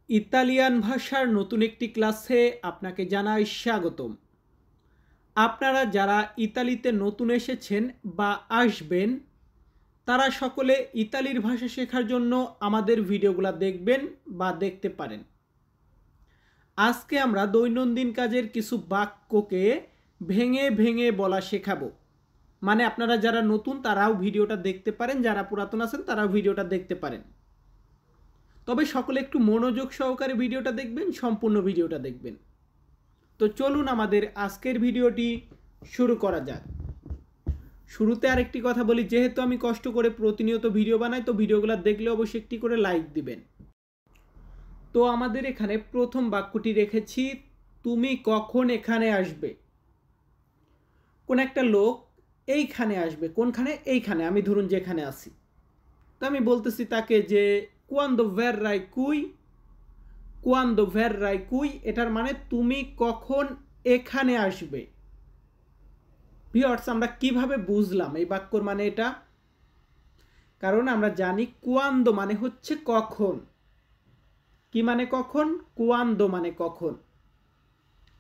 Italian ভাষার নতুন একটি ক্লাসে আপনাকে জানাই স্বাগতম। আপনারা যারা ইতালিতে নতুন এসেছেন বা আসবেন তারা সকলে ইতালির ভাষা শেখার জন্য আমাদের ভিডিওগুলো দেখবেন বা দেখতে পারেন। আজকে আমরা দৈনন্দিন কাজের কিছু বাক্যকে ভেঙে ভেঙে বলা শেখাবো। মানে আপনারা যারা নতুন তারাও ভিডিওটা দেখতে পারেন, যারা পুরাতন আছেন তারাও ভিডিওটা দেখতে পারেন। তবে সকলে একটু মনোযোগ সহকারে ভিডিওটা দেখবেন, সম্পূর্ণ ভিডিওটা দেখবেন। তো চলুন আমাদের আজকের ভিডিওটি শুরু করা যাক। শুরুতে আরেকটি কথা বলি, যেহেতু আমি কষ্ট করে প্রতিনিয়ত ভিডিও বানাই তো ভিডিওগুলো দেখলে অবশ্যই একটি করে লাইক দিবেন। তো আমাদের এখানে প্রথম বাক্যটি রেখেছি, তুমি কখন এখানে আসবে। কোন একটা লোক এইখানে আসবে, কোনখানে? এইখানে, আমি ধরুন যেখানে আছি। তো আমি বলতেছি তাকে যে quando verrai qui, quando verrai qui, এটার মানে তুমি কখন এখানে আসবে। ভিউয়ার্স, আমরা কিভাবে বুঝলাম এই বাক্যর মানে এটা? কারণ আমরা জানি quando মানে হচ্ছে কখন। কি মানে কখন? quando মানে কখন।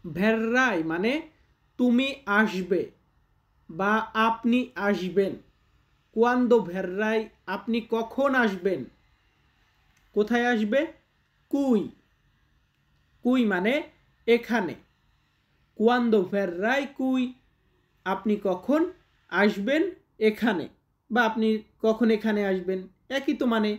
verrai মানে তুমি আসবে বা আপনি আসবেন। quando verrai, আপনি কখন আসবেন। কোথায় আসবে? কুই, কুই মানে এখানে। quando verrai qui, আপনি কখন আসবেন এখানে, বা আপনি কখন এখানে আসবেন, একই তো মানে।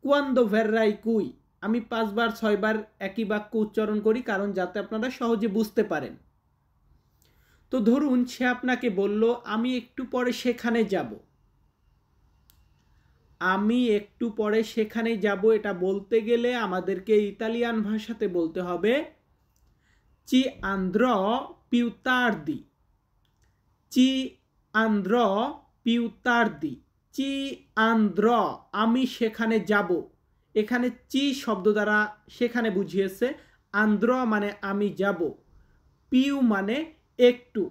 quando verrai qui, আমি 5 বার 6 বার একই বাক্য উচ্চারণ করি কারণ যাতে আপনারা সহজে বুঝতে পারেন। তো ধরুন সে আপনাকে বলল আমি একটু পরে সেখানে যাব। আমি একটু পরে সেখানে যাব, এটা বলতে গেলে আমাদেরকে ইতালিয়ান ভাষাতে বলতে হবে ci andrò più tardi, ci andrò più tardi, ci andrò আমি সেখানে যাব। এখানে চি শব্দ দ্বারা সেখানে বুঝিয়েছে, andrò মানে আমি যাব, পিউ মানে একটু।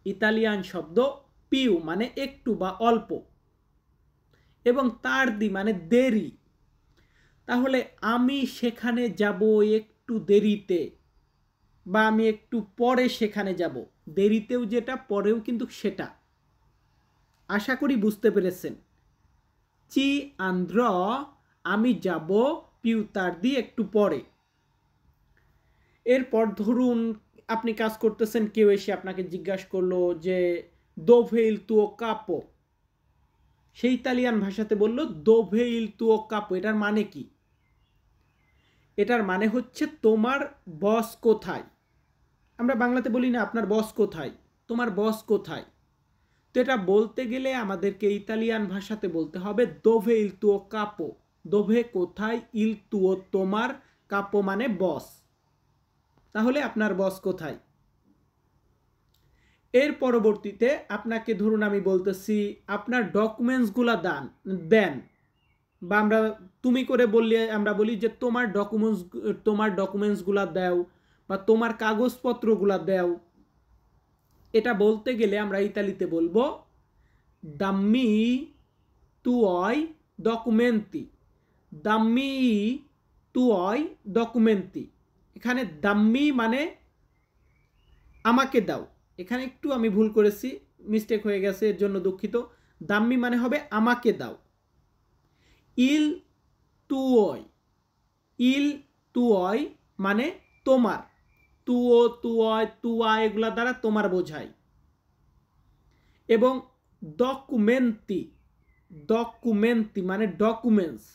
ইতালিয়ান শব্দ পিউ মানে একটু বা অল্প, এবং তার্দি মানে দেরি। তাহলে আমি সেখানে যাব একটু দেরিতে, বা আমি একটু পরে সেখানে যাব। দেরিতেও যেটা, পরেও কিন্তু সেটা। আশা করি বুঝতে পেরেছেন। চি আন্দ্র আমি যাব, পিউ তার্দি একটু পরে। এরপর ধরুন আপনি কাজ করতেছেন, কেউ এসে আপনাকে জিজ্ঞাসা করলো যে দোভে ইল তুও কাপো। সেই ইতালিয়ান ভাষাতে বলল দোভে ইল তুও কাপো, এটার মানে কি? এটার মানে হচ্ছে তোমার বস কোথায়। আমরা বাংলাতে বলি না আপনার বস কোথায়, তোমার বস কোথায়। তো এটা বলতে গেলে আমাদেরকে ইতালিয়ান ভাষাতে বলতে হবে দোভে ইল তুও কাপো। দোভে কোথায়, ইল তুও তোমার, কাপো মানে বস। তাহলে আপনার বস কোথায়। এর পরবর্তীতে আপনাকে ধরুন আমি বলতেছি আপনার ডকুমেন্টসগুলো দেন, বা আমরা তুমি করে বললে আমরা বলি যে তোমার ডকুমেন্টসগুলো দাও, বা তোমার কাগজপত্রগুলো দাও। এটা বলতে গেলে আমরা ইতালিতে বলবো দাম্মি তুই ডকুমেন্টি, দাম্মি তুই ডকুমেন্টি। এখানে দাম্মি মানে আমাকে দাও। এখানে একটু আমি ভুল করেছি, মিস্টেক হয়ে গেছে, এর জন্য দুঃখিত। দাম্মি মানে হবে আমাকে দাও। ইল তুই, ইল তুই মানে তোমার। তুও তুয় তুয়া এগুলা দ্বারা তোমার বোঝায়। এবং ডকুমেন্টি, ডকুমেন্টি মানে ডকুমেন্টস।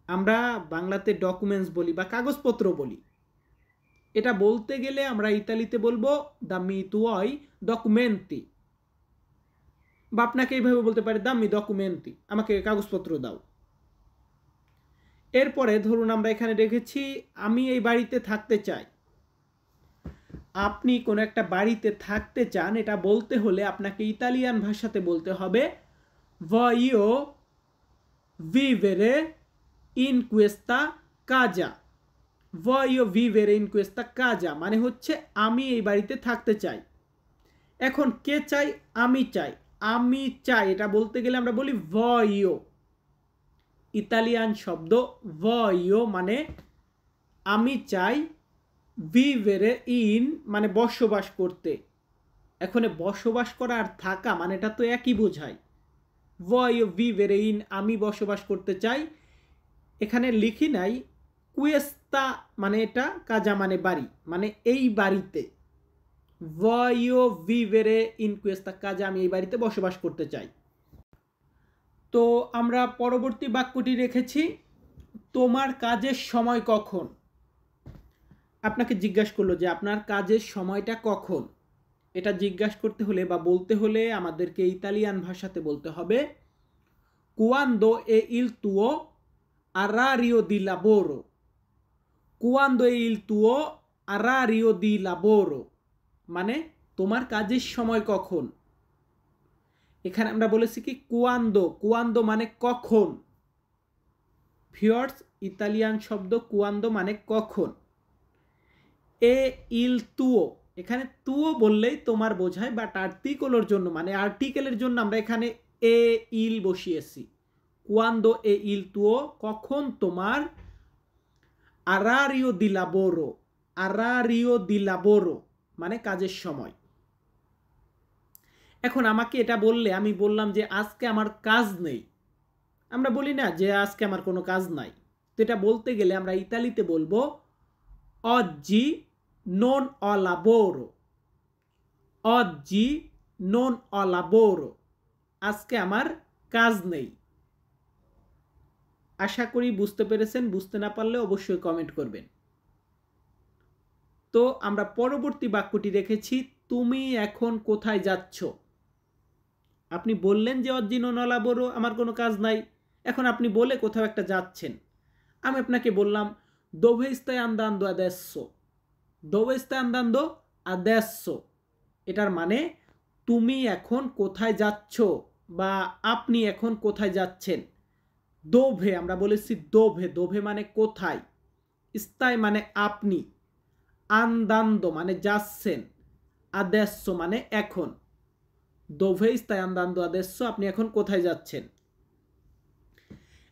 আমরা বাংলাতে ডকুমেন্টস বলি বা কাগজপত্র বলি। এটা বলতে গেলে আমরা ইতালিতে বলবো দাম্মি তুই ডকুমেন্টি, বা আপনাকে এইভাবে বলতে পারি দাম্মি ডকুমেন্টি, আমাকে কাগজপত্র দাও। এরপরে ধরুন আমরা এখানে রেখেছি আমি এই বাড়িতে থাকতে চাই। আপনি কোনো একটা বাড়িতে থাকতে চান, এটা বলতে হলে আপনাকে ইতালিয়ান ভাষাতে বলতে হবে voglio vivere in questa casa, voglio vivere in questa casa মানে হচ্ছে আমি এই বাড়িতে থাকতে চাই। এখন কে চাই? আমি চাই। আমি চাই এটা বলতে গেলে আমরা বলি voglio, ইতালিয়ান শব্দ ভয়ো মানে আমি চাই, ভিভেরে ইন মানে বসবাস করতে। এখন বসবাস করা আর থাকা মানে এটা তো একই বোঝায়। ভয়ো ভিভেরে ইন আমি বসবাস করতে চাই। এখানে লিখি নাই কুয়েস্তা মানে এটা, কাজা মানে বাড়ি, মানে এই বাড়িতে। ভয়ো ভিভেরে ইন কুয়েস্তা কাজা আমি এই বাড়িতে বসবাস করতে চাই। তো আমরা পরবর্তী বাক্যটি রেখেছি তোমার কাজের সময় কখন। আপনাকে জিজ্ঞাসা করলো যে আপনার কাজের সময়টা কখন। এটা জিজ্ঞাসা করতে হলে বা বলতে হলে আমাদেরকে ইতালিয়ান ভাষাতে বলতে হবে quando è il tuo orario di lavoro, quando è il tuo orario di lavoro মানে তোমার কাজের সময় কখন। এখানে আমরা বলেছি কি কুয়ান্দো মানে কখন। ভিউয়ার্স, ইতালিয়ান শব্দ কুয়ান্দো মানে কখন। এ ইল তুও, এখানে তুও বললেই তোমার বোঝায়, বাট আর্টিকেলের জন্য মানে আর্টিকেলের জন্য আমরা এখানে এ ইল বসিয়েছি। কুয়ান্দো এ ইল তুও কখন তোমার, আরারিও দি লাবোরো, আরারিও দি লাবোরো মানে কাজের সময়। এখন আমাকে এটা বললে আমি বললাম যে আজকে আমার কাজ নেই, আমরা বলি না যে আজকে আমার কোনো কাজ নাই। তো এটা বলতে গেলে আমরা ইতালিতে বলবো oggi non ho lavoro, oggi non ho lavoro, আজকে আমার কাজ নেই। আশা করি বুঝতে পেরেছেন। বুঝতে না পারলে অবশ্যই কমেন্ট করবেন। তো আমরা পরবর্তী বাক্যটি রেখেছি তুমি এখন কোথায় যাচ্ছ। আপনি বললেন যে oggi non ho lavoro, আমার কোনো কাজ নাই। এখন আপনি বলে কোথাও একটা যাচ্ছেন। আমি আপনাকে বললাম dove stai andando adesso, dove stai andando adesso, এটার মানে তুমি এখন কোথায় যাচ্ছ বা আপনি এখন কোথায় যাচ্ছেন। দোভে আমরা বলেছি দোভে, দোভে মানে কোথায়, স্তাই মানে আপনি, আন্দান্দো মানে যাচ্ছেন, আদেsso মানে এখন। দোভে স্তাই আন্দান্দো আদেsso, আপনি এখন কোথায় যাচ্ছেন।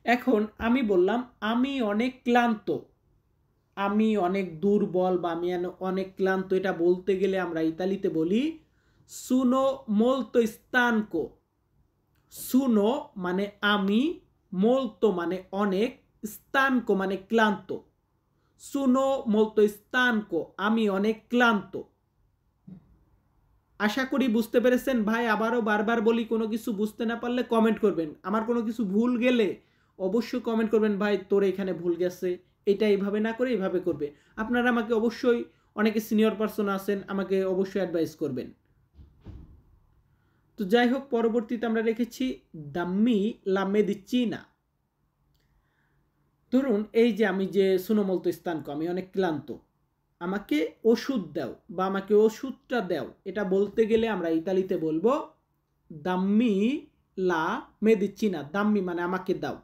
এখন আমি বললাম আমি অনেক ক্লান্ত, আমি অনেক দুর্বল বা আমি অনেক ক্লান্ত। এটা বলতে গেলে আমরা ইতালিতে বলি সুনো মোলতো স্তানকো। সুনো মানে আমি, মোলতো মানে অনেক, স্তানকো মানে ক্লান্ত। সুনো মোলতো স্তানকো, আমি অনেক ক্লান্ত। আশা করি বুঝতে পেরেছেন ভাই। আবারও বারবার বলি, কোনো কিছু বুঝতে না পারলে কমেন্ট করবেন। আমার কোনো কিছু ভুল গেলে অবশ্যই কমেন্ট করবেন, ভাই তোর এখানে ভুল গেছে, এটা এইভাবে না করে এইভাবে করবে। আপনারা আমাকে অবশ্যই, অনেকে সিনিয়র পারসন আছেন, আমাকে অবশ্যই অ্যাডভাইস করবেন। তো যাই হোক, পরবর্তীতে আমরা রেখেছি দাম্মি লা মেডিচিনা। ধরুন এই যে আমি যে সুনোমলতো স্থানকো, আমি অনেক ক্লান্ত, আমাকে ওষুধ দাও বা আমাকে ওষুধটা দাও। এটা বলতে গেলে আমরা ইতালিতে বলবো দাম্মি লা মেডিচিনা। দাম্মি মানে আমাকে দাও,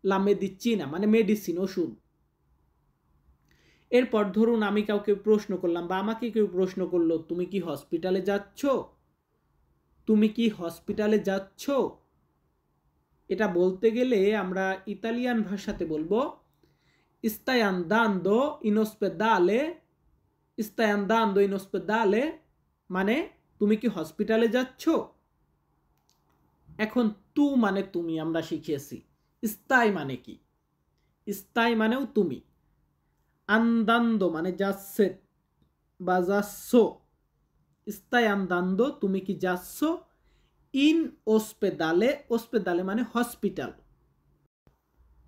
লা মেডিচিনা মানে মেডিসিন, ওষুধ। এরপর ধরুন আমি কাউকে প্রশ্ন করলাম বা আমাকে কেউ প্রশ্ন করলো তুমি কি হসপিটালে যাচ্ছ, তুমি কি হসপিটালে যাচ্ছ। এটা বলতে গেলে আমরা ইতালিয়ান ভাষাতে বলবো stai andando in ospedale, stai andando in ospedale মানে তুমি কি হসপিটালে যাচ্ছ। এখন তু মানে তুমি আমরা শিখেছি, স্তাই মানে কি, স্তাই মানেও তুমি, আন্দান্দো মানে যাচ্ছে বা যাচ্ছ, স্তাই আন্দান্দো তুমি কি যাচ্ছ, ইন ওসপেদালে, ওসপেদালে মানে হসপিটাল।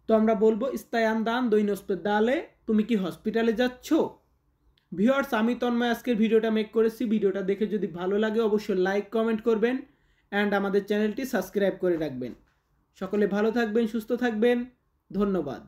তো আমরা বলবো স্তাই আন্দান্দো ইন ওসপেদালে, তুমি কি হসপিটালে যাচ্ছ। ভিউয়ার্স, আমি তন্ময় আজকের ভিডিওটা মেক করেছি। ভিডিওটা দেখে যদি ভালো লাগে অবশ্যই লাইক কমেন্ট করবেন অ্যান্ড আমাদের চ্যানেলটি সাবস্ক্রাইব করে রাখবেন। সকলে ভালো থাকবেন, সুস্থ থাকবেন, ধন্যবাদ।